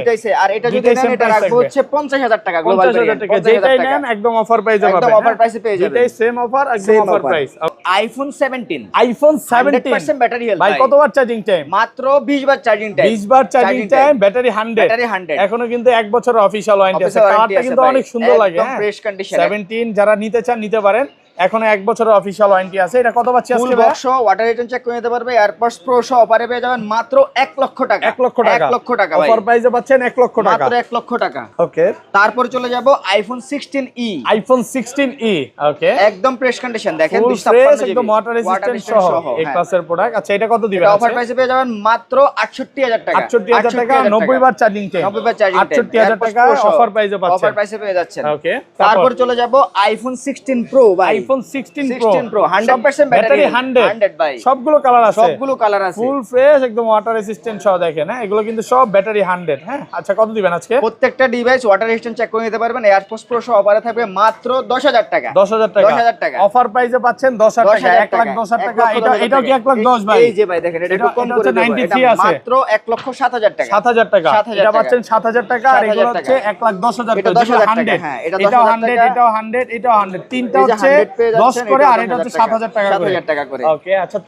আর এটা যদি নেন এটা রাখবো হচ্ছে 50000 টাকা গ্লোবাল ভেরিয়েন্ট। যেটাই নেন একদম অফার প্রাইসে পাবেন। একদম অফার প্রাইসে পেয়ে যাবেন। এটাই সেম অফার, একদম offer price. IPhone 17 100% battery health ভাই, কতবার চার্জিং টাইম? মাত্র 20 বার চার্জিং টাইম। 20 বার চার্জিং টাইম, ব্যাটারি 100। ব্যাটারি 100। এখনো কিন্তু 1 বছরের অফিশিয়াল ওয়ারেন্টি আছে। কালারটা কিন্তু অনেক সুন্দর লাগে, একদম ফ্রেশ কন্ডিশন। 17 যারা নিতে চান নিতে পারেন। এখনো 1 বছরের অফিশিয়াল ওয়ারেন্টি আছে। এটা কত পাচ্ছি ফুল আজকে? বক্স ওয়াটার রিটার্ন চেক করে নিতে পারবে। এয়ারপডস প্রো সহ অফারে পেয়ে যাবেন মাত্র 1 লক্ষ টাকা। 1 লক্ষ টাকা 1 লক্ষ টাকা ভাই। অফার প্রাইসে পাচ্ছেন 1 লক্ষ টাকা, মাত্র 1 লক্ষ টাকা। ওকে। তারপর চলে যাব আইফোন 16e। আইফোন 16e, ওকে। একদম ফ্রেশ কন্ডিশন, দেখেন ফুল 256 ফ্রেশ, জিবি একদম ওয়াটার রেজিস্ট্যান্ট সহ এই ক্লাসের প্রোডাক্ট। আচ্ছা, এটা কত দিবেন? অফার প্রাইসে পেয়ে যাবেন মাত্র 68000 টাকা। 68000 টাকা, 90 বার চার্জিং টাইম। 90 বার চার্জিং টাইম। 68000 টাকা অফার প্রাইসে পাচ্ছেন। অফার প্রাইসে পেয়ে যাচ্ছেন, ওকে। তারপর চলে যাব আইফোন 16 প্রো ভাই। আইফোন 16 প্রো 100% ব্যাটারি 100 ভাই। সবগুলো কালার আছে, সবগুলো কালার আছে, ফুল ফ্রেশ, একদম ওয়াটার রেজিস্ট্যান্ট সহ। দেখেন, হ্যাঁ, এগুলো কিন্তু সব ব্যাটারি 100। হ্যাঁ, আচ্ছা, কত দিবেন আজকে? প্রত্যেকটা ডিভাইস ওয়াটার রেজিস্ট্যান্ট চেক করে নিতে পারবেন। এয়ারপডস প্রো সহ অফারে থাকবে মাত্র 10000 টাকা। 10000 টাকা 10000 টাকা অফার প্রাইসে পাচ্ছেন। 10000 টাকা, 1,10,000 টাকা। এটাও কি 1,10,000 ভাই? এই যে ভাই দেখেন, এটা একটু কম করে দেব। 93 এটা আছে, মাত্র 1,07,000 টাকা। 7000 টাকা। 7000 এটা টাকা। পাচ্ছেন 7000 টাকা। আর এগুলো হচ্ছে 1,10,000 এটা টাকা। 10,000 টাকা, 100, হ্যাঁ, এটা এটাও 10,000 100, টাকা। এটাও 100, এটাও 100। তিনটা এই যে হচ্ছে 100 পেয়ে 10 যাচ্ছেন, করে, এটা আর এটা হচ্ছে 7000 টাকা করে। 7000 টাকা করে। ওকে, আচ্ছা,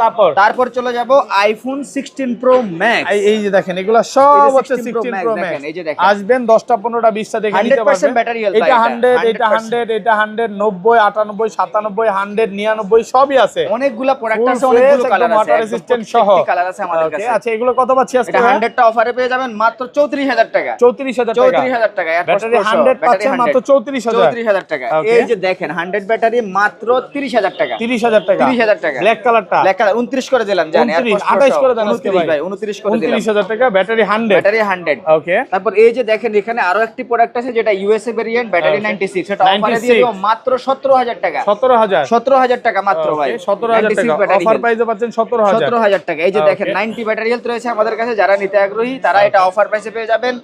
তারপর চলে যাব আইফোন 16 প্রো ম্যাক্স। এই যে দেখেন, এগুলো সব হচ্ছে 16 প্রো দেখেন, ম্যাক্স। এই যে দেখেন, আসবেন 10টা 15টা 20টা দেখে নিতে 100% পারবেন। ব্যাটারি হেলথ, এটা 100, এটা 100, এটা 100, 90, 98, 97, 100, 99 সবই আছে। অনেকগুলা প্রোডাক্ট Full আছে, অনেকগুলো fresh, কালার একদম আছে, water resistant সহ। কালার আছে আমাদের ওকে, কাছে। আচ্ছা, এগুলো কত পাচ্ছি আজকে? এটা 100 টা অফারে পেয়ে যাবেন মাত্র 34000 টাকা। 34000 টাকা। 34000 টাকা। ব্যাটারি 100 পাচ্ছেন মাত্র 34000। 34000 টাকা। এই যে দেখেন 100 ব্যাটারি মাত্র 30000 টাকা। 30000 টাকা। 30000 টাকা। ব্ল্যাক কালারটা, ব্ল্যাক কালার 29 করে দিলাম, জান। 28 করে দেন আজকে ভাই। 29 করে দিলাম। 29000 টাকা, ব্যাটারি 100। ব্যাটারি 100। ওকে। তারপর এই যে দেখেন, এখানে আরো একটি প্রোডাক্ট আছে যেটা ইউএসএ ভেরিয়েন্ট, ব্যাটারি 96। এটা অফারে দিয়ে দেব মাত্র 17000 টাকা। 17000 টাকা মাত্র ভাই। 17000 টাকা অফার প্রাইসে পাচ্ছেন। 17000 17000 টাকা। এই যে দেখেন 90 ব্যাটারি হেলথ রয়েছে আমাদের কাছে। যারা নিতে আগ্রহী তারা এটা অফার প্রাইসে পেয়ে যাবেন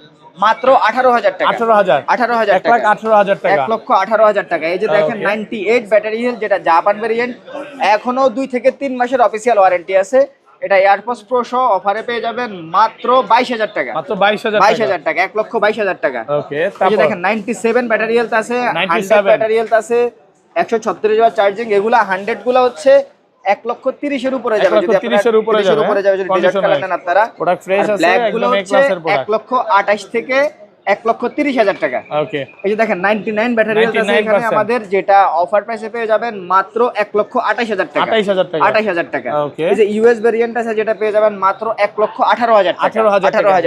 মাত্র 18000 টাকা। 18000 টাকা। 1,18,000 টাকা। 1,18,000 টাকা। এই যে দেখেন 98 ব্যাটারি হেলথ, যেটা জাপান ভেরিয়েন্ট। এখনো 2 থেকে 3 মাসের অফিসিয়াল ওয়ারেন্টি আছে। এটা এয়ারপডস প্রো সহ অফারে পেয়ে যাবেন মাত্র 22000 টাকা। মাত্র 22000 22000 টাকা। 1,22,000 টাকা। ওকে, এই যে দেখেন 97 ব্যাটারি হেলথ আছে, 100 ব্যাটারি হেলথ আছে, 136 ওয়াট চার্জিং। এগুলা 100 গুলা হচ্ছে 1,30,000 এর উপরে যাবে। যদি 1,30,000 এর উপরে যাবে, যদি ডিজাইন কালার নেন আপনারা। প্রোডাক্ট ফ্রেশ আছে, ব্ল্যাক গুলো একদম এ হচ্ছে ক্লাসের প্রোডাক্ট। 1,28,000 থেকে 1,30,000 টাকা। ওকে, এই যে দেখেন 99 ব্যাটারি হেলথ আছে এখানে 99% আমাদের, যেটা অফার প্রাইসে পেয়ে যাবেন মাত্র 1,28,000 টাকা। 28000 টাকা। 28000 টাকা। ওকে। এই যে ইউএস ভেরিয়েন্ট আছে যেটা পেয়ে যাবেন মাত্র 1,18,000 টাকা। 18,000 টাকা।